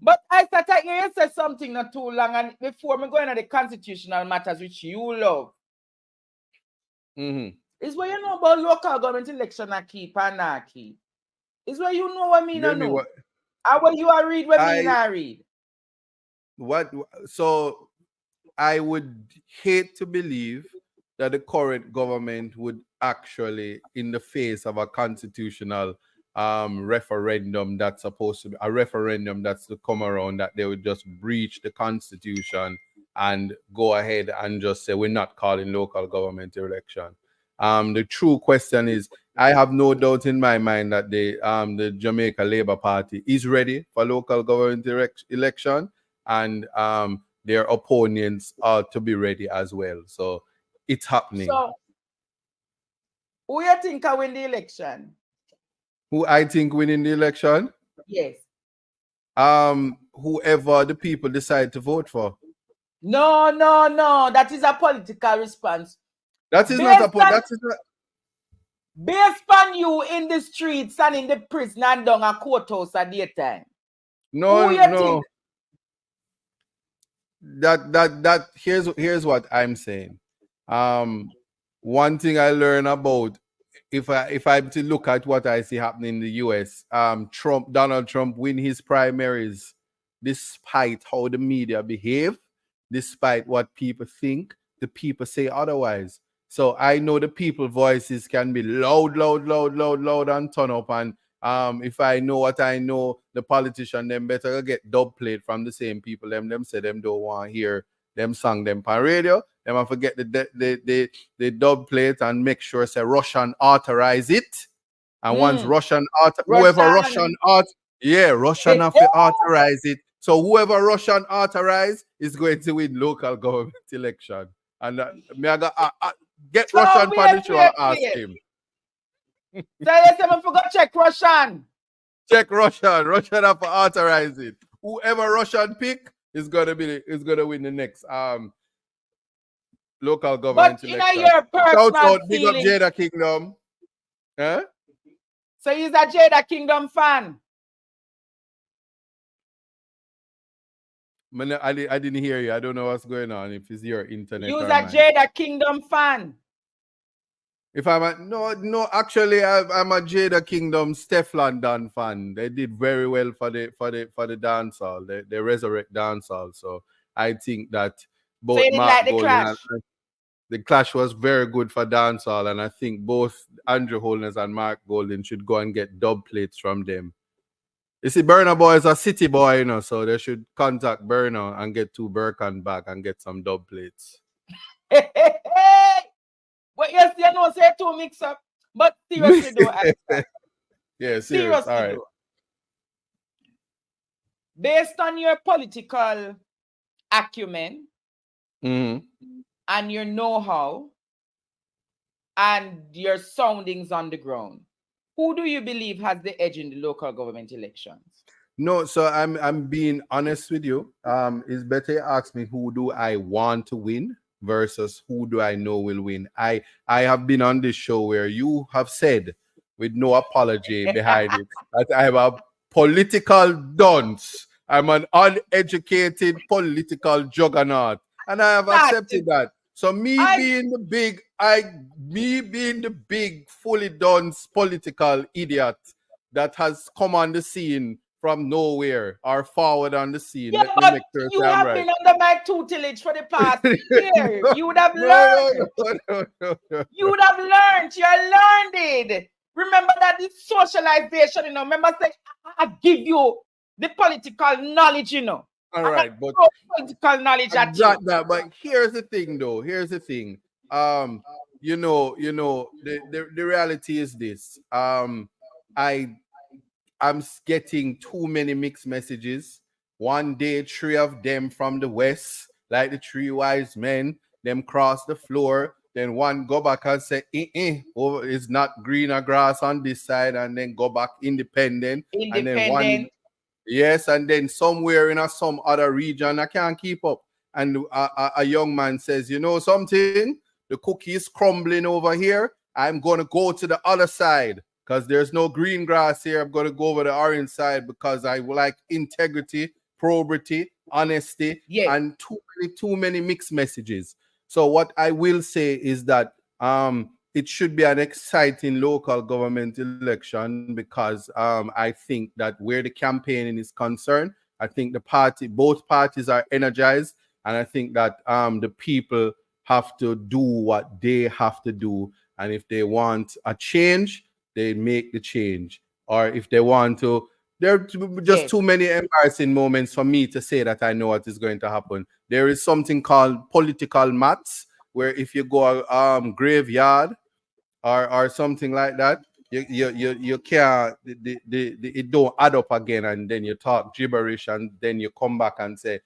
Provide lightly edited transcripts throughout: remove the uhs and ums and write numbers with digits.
But I thought I hear you say something not too long, and before me going on the constitutional matters which you love. Is what you know about local government election a keep and not keep. Is what you know what me no know. And what you are read what me not read. So I would hate to believe that the current government would actually, in the face of a constitutional referendum that's supposed to be a referendum that's to come around, that they would just breach the constitution and go ahead and just say we're not calling local government election. The true question is, I have no doubt in my mind that the Jamaica Labour Party is ready for local government election, and their opponents are to be ready as well. So it's happening. So who you think will win the election? Who I think winning the election? Yes. Whoever the people decide to vote for. No. That is a political response. That is not a based on you in the streets and in the prison and down a courthouse at daytime. No. Think? That here's what I'm saying. One thing I learn about, if I'm to look at what I see happening in the US, Donald Trump win his primaries despite how the media behave, despite what people think, the people say otherwise. So I know the people voices can be loud and turn up. And if I know what I know, the politician them better get dub plate from the same people. Them say them don't want to hear them song them on radio. Them I forget the dub plate and make sure say Russian authorize it. And once Russian have to authorize it. So whoever Russian authorize is going to win local government election. And me I got get so Russian for the show and ask him. So let's say forgot check Russian. Check Russian. Russian have to authorize it. Whoever Russian pick is gonna win the next local government election. But in your personal big up Jada Kingdom. Huh? So he's a Jada Kingdom fan. I didn't hear you. I don't know what's going on. If it's your internet. You're a Jada Kingdom fan. If I'm actually I'm a Jada Kingdom Steph fan. They did very well for the dancehall. They resurrect dancehall. So I think that both Mark Golden and the clash was very good for dancehall, and I think both Andrew Holness and Mark Golden should go and get dub plates from them. You see, Burna Boy is a city boy, so they should contact Burna and get 2 Birkin back and get some dub plates. Well, yes, you know, say 2 mix up, but seriously though. Yeah, serious. All right. Based on your political acumen and your know-how and your soundings on the ground, who do you believe has the edge in the local government elections? No, so I'm being honest with you. It's better you ask me who do I want to win versus who do I know will win. I have been on this show where you have said, with no apology behind it, that I'm a political dunce. I'm an uneducated political juggernaut, and I have accepted that. So me being the big, fully dunce political idiot that has come on the scene from nowhere or forward on the scene. Yeah, but you have been under my tutelage for the past year. You would have learned. No. You would have learned. You learned it. Remember that this socialization, remember saying, I give you the political knowledge, All right, but political knowledge but here's the thing, though. Here's the thing. The reality is this. I'm getting too many mixed messages. One day, 3 of them from the west, like the 3 wise men, them cross the floor. Then one go back and say, it's not greener grass on this side, and then go back independent. And then one, yes, and then somewhere in some other region, I can't keep up. And a young man says, you know something? The cookie is crumbling over here. I'm going to go to the other side. because there's no green grass here. I'm going to go over the orange side because I like integrity, probity, honesty, and too many mixed messages. So what I will say is that it should be an exciting local government election because I think that where the campaigning is concerned, I think both parties are energized, and I think that the people have to do what they have to do, and if they want a change, they make the change, or if they want to. There are just too many embarrassing moments for me to say that I know what is going to happen. There is something called political maths, where if you go graveyard or something like that, you can't, it don't add up again, and then you talk gibberish, and then you come back and say,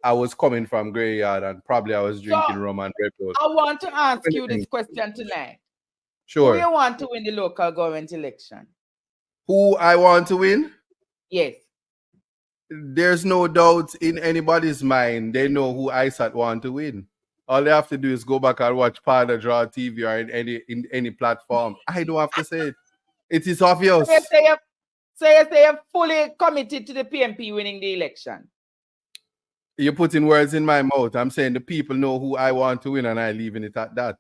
I was coming from graveyard and probably I was drinking rum and Red Bull. I want to ask you this question tonight. Sure. Who you want to win the local government election? Who I want to win? Yes. There's no doubt in anybody's mind. They know who ISAT want to win. All they have to do is go back and watch Partner Draw TV or in any platform. I don't have to say it. It is obvious. So you say you're fully committed to the PMP winning the election? You're putting words in my mouth. I'm saying the people know who I want to win, and I'm leaving it at that.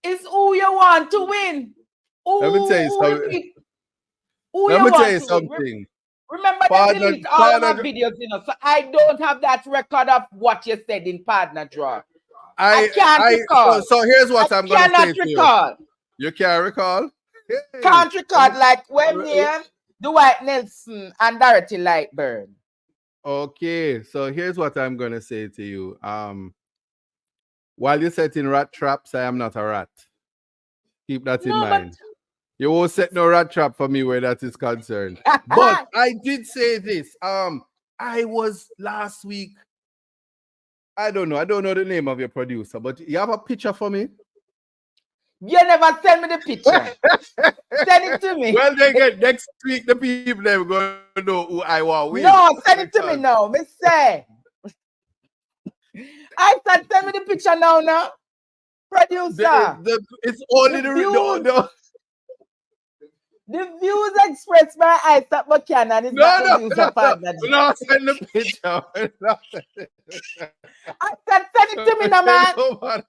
It's who you want to win. Let me tell you something. Let me tell you something. Remember, they delete all my videos, so I don't have that record of what you said in Partner Draw. I can't recall. So here's what I'm going to say to you. You can't recall? Can't recall, like when Dwight Nelson and Dorothy Lightburn. Okay, so here's what I'm going to say to you. While you're setting rat traps, I am not a rat. Keep that in mind. You won't set no rat trap for me where that is concerned. But I did say this. I was last week. I don't know the name of your producer, but you have a picture for me? You never send me the picture. Send it to me. Well, they get next week, the people they're going to know who I want. No, send it to me now. Me say. I said, send me the picture now. Producer. It's only the views expressed by ISAT Buchanan is not the views of Partner. No, send the picture. I said, send it to me now, man.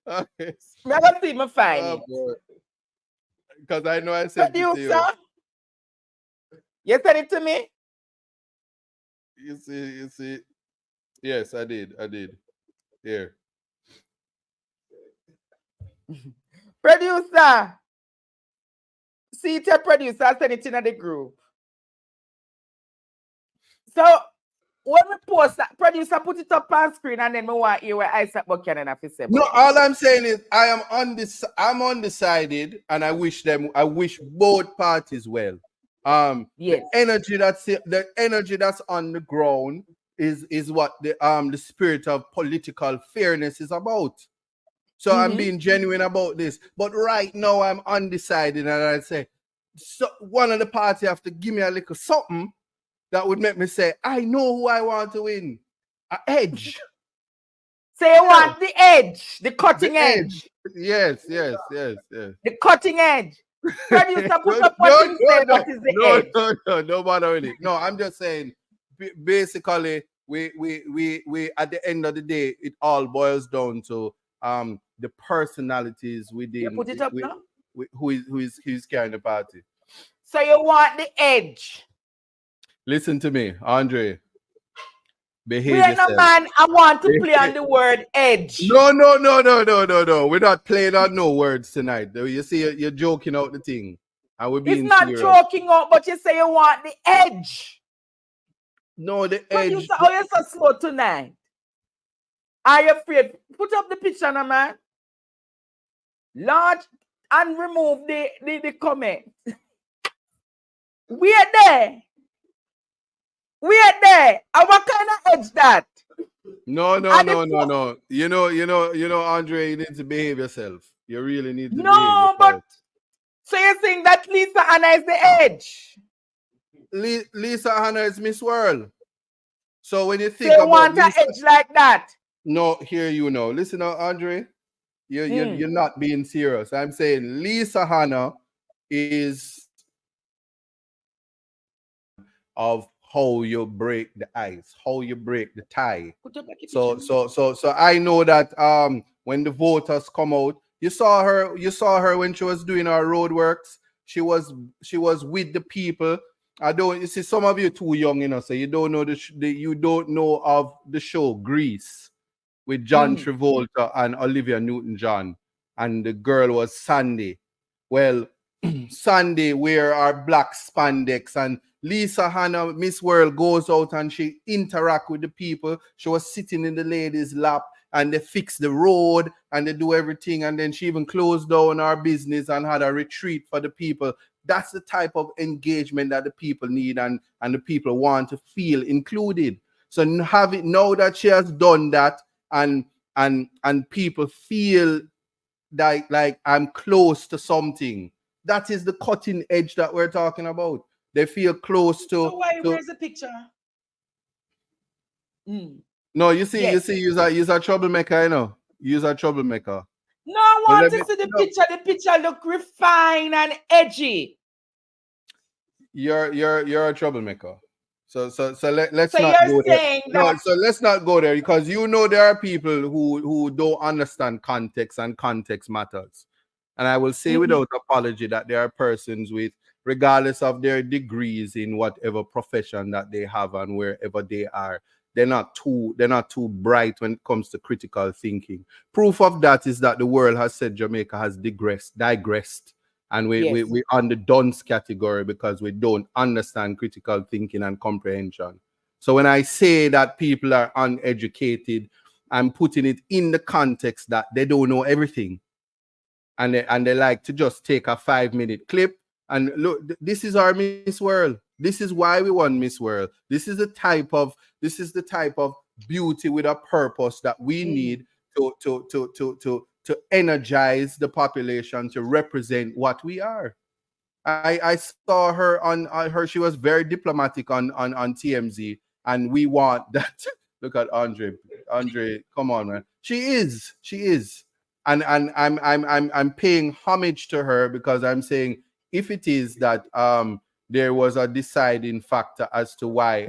Okay. Never see me find it. Because I know I sent it to you. You sent it to me? You see. Yes, I did. Here. Producer. See it, producer, send it in the group. So when we post that, producer put it up on screen, and then we want you where ISAT Buchanan have to say. No, all I'm saying is I'm undecided, and I wish both parties well. Yes. The energy that's on the ground is what the spirit of political fairness is about. So I'm being genuine about this. But right now I'm undecided, and I say, so one of the party have to give me a little something that would make me say, I know who I want to win. An edge. So you want the edge, the cutting edge. Yes. The cutting edge. Producer, put up what you say, what is the edge? No matter with it. No, I'm just saying, basically, we at the end of the day, it all boils down to the personalities within. You put it up now? Who is carrying the party. So you want the edge. Listen to me, Andre. Behave yourself. No man, I want to play on the word edge. No. We're not playing on no words tonight. You see, you're joking out the thing. And we're being It's not serious. joking out, but you say you want the edge. No, the edge. You're so slow tonight. Are you afraid? Put up the picture now, man. Large and remove the comment. We're there. And what kind of edge that? No. You know, Andre, you need to behave yourself. You really need to behave yourself. But so you're saying that Lisa Hanna is the edge? Lisa Hanna is Miss World. So when you think about want an edge like that? No, here you know. Listen now, Andre. You're not being serious. I'm saying Lisa Hanna is of how you break the ice, how you break the tie. So I know that when the voters come out, you saw her when she was doing her road works. She was with the people. I don't. You see, some of you too young, so you don't know you don't know of the show Grease with John Travolta and Olivia Newton-John, and the girl was Sandy. Well, Sandy wear our black spandex, and Lisa Hanna, Miss World, goes out and she interact with the people. She was sitting in the ladies' lap, and they fix the road and they do everything, and then she even closed down our business and had a retreat for the people. That's the type of engagement that the people need, and the people want to feel included. So now that she has done that, and people feel like I'm close to something. That is the cutting edge that we're talking about. They feel close to. So where's the picture? No, you see, you're a troublemaker, You're a troublemaker. No, I want to see the picture. The picture look refined and edgy. You're a troublemaker. So let's not go there. No, so let's not go there, because there are people who don't understand context, and context matters. And I will say without apology that there are persons with, regardless of their degrees in whatever profession that they have and wherever they are, they're not too bright when it comes to critical thinking. Proof of that is that the world has said Jamaica has digressed. And we're on the dunce category because we don't understand critical thinking and comprehension. So when I say that people are uneducated, I'm putting it in the context that they don't know everything. And they like to just take a 5-minute clip and look, this is our Miss World. This is why we won Miss World. This is the type of beauty with a purpose that we need to energize the population to represent what we are. I saw her on her. She was very diplomatic on TMZ, and we want that. Look at Andre. Come on, man. She is, and I'm paying homage to her, because I'm saying, if it is that there was a deciding factor as to why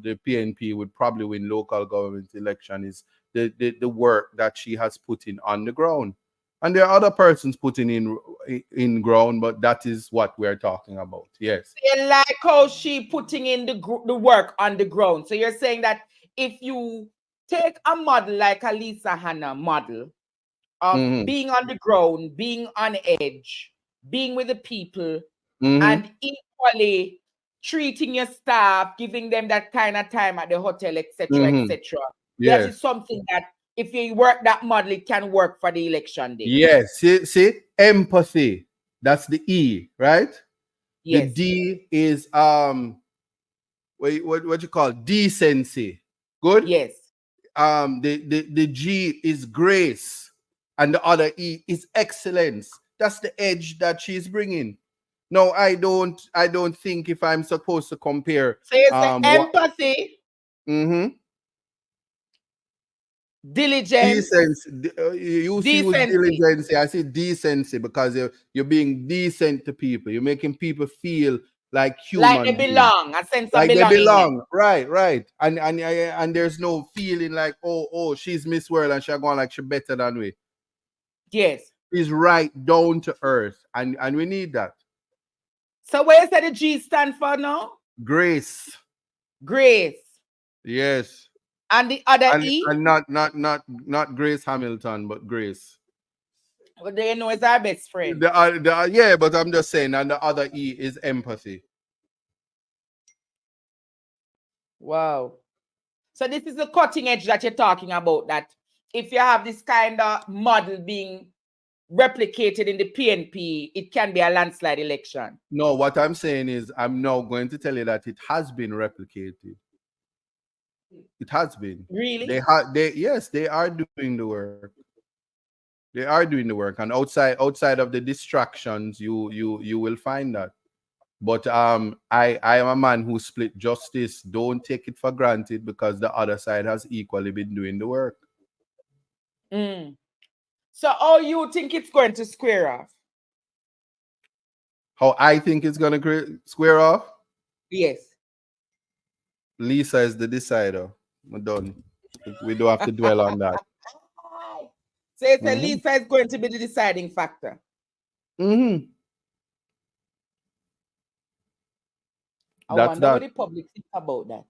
the PNP would probably win local government election, is the work that she has put in on the ground. And there are other persons putting in ground, but that is what we're talking about. Yes. You like how she putting in the work on the ground. So you're saying that if you take a model like a Lisa Hanna model of being on the ground, being on edge, being with the people, and equally treating your staff, giving them that kind of time at the hotel, etc., etc. That is something that, if you work that model, it can work for the election day. Yes. See, empathy. That's the E, right? Yes. The D is what you call decency. Good? Yes. The G is grace, and the other E is excellence. That's the edge that she's bringing. No, I don't think if I'm supposed to compare. So it's empathy. Diligence. Decency. You see with diligence, I see decency, because you're being decent to people. You're making people feel like human, like they belong, a sense of like belonging. They belong. Right. And there's no feeling like, oh, she's Miss World and she's going like she's better than we. Yes. She's right down to earth, and we need that. So where is the G stand for now? Grace. Yes. And the other E? And not Grace Hamilton, but Grace. Well, they know it's our best friend. Yeah, but I'm just saying, and the other E is empathy. Wow. So this is the cutting edge that you're talking about, that if you have this kind of model being replicated in the PNP, it can be a landslide election. No, what I'm saying is, I'm now going to tell you that it has been replicated. It has been. Really? Yes, they are doing the work. They are doing the work, and outside of the distractions, you will find that. But I am a man who split justice. Don't take it for granted, because the other side has equally been doing the work. So how you think it's going to square off? How I think it's going to square off? Yes. Lisa is the decider. We're done. We don't have to dwell on that. So it's Lisa is going to be the deciding factor. Mm-hmm. I wonder what the public thinks about that.